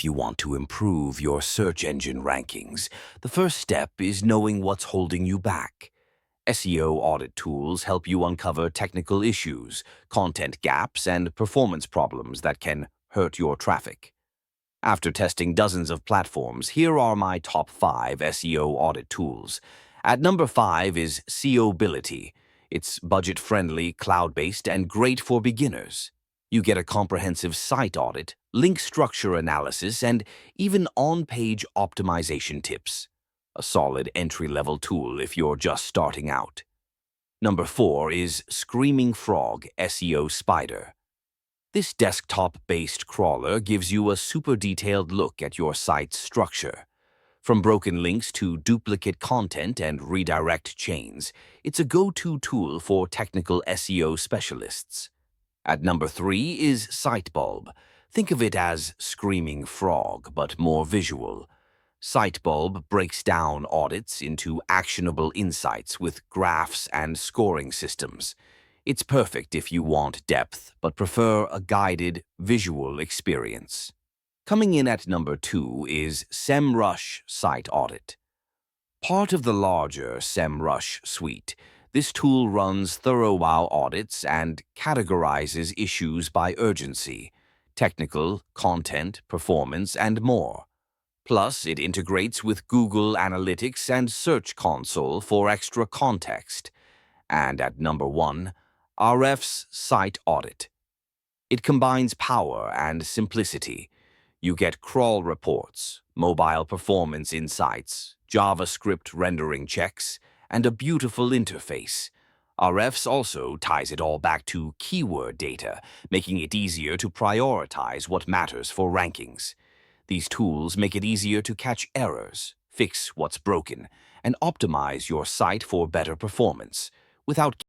if you want to improve your search engine rankings, the first step is knowing what's holding you back. SEO audit tools help you uncover technical issues, content gaps, and performance problems that can hurt your traffic. After testing dozens of platforms, here are my top 5 SEO audit tools. At number 5 is SEObility. It's budget-friendly, cloud-based, and great for beginners. You get a comprehensive site audit, link structure analysis, and even on-page optimization tips. A solid entry-level tool if you're just starting out. Number 4 is Screaming Frog SEO Spider. This desktop-based crawler gives you a super detailed look at your site's structure. From broken links to duplicate content and redirect chains, it's a go-to tool for technical SEO specialists. At number 3 is Sitebulb. Think of it as Screaming Frog, but more visual. Sitebulb breaks down audits into actionable insights with graphs and scoring systems. It's perfect if you want depth, but prefer a guided, visual experience. Coming in at number 2 is SEMrush Site Audit. Part of the larger SEMrush suite, this tool runs thorough WOW audits and categorizes issues by urgency, technical, content, performance, and more. Plus, it integrates with Google Analytics and Search Console for extra context. And at number 1, RF's Site Audit. It combines power and simplicity. You get crawl reports, mobile performance insights, JavaScript rendering checks, and a beautiful interface. RF's also ties it all back to keyword data, making it easier to prioritize what matters for rankings. These tools make it easier to catch errors, fix what's broken, and optimize your site for better performance without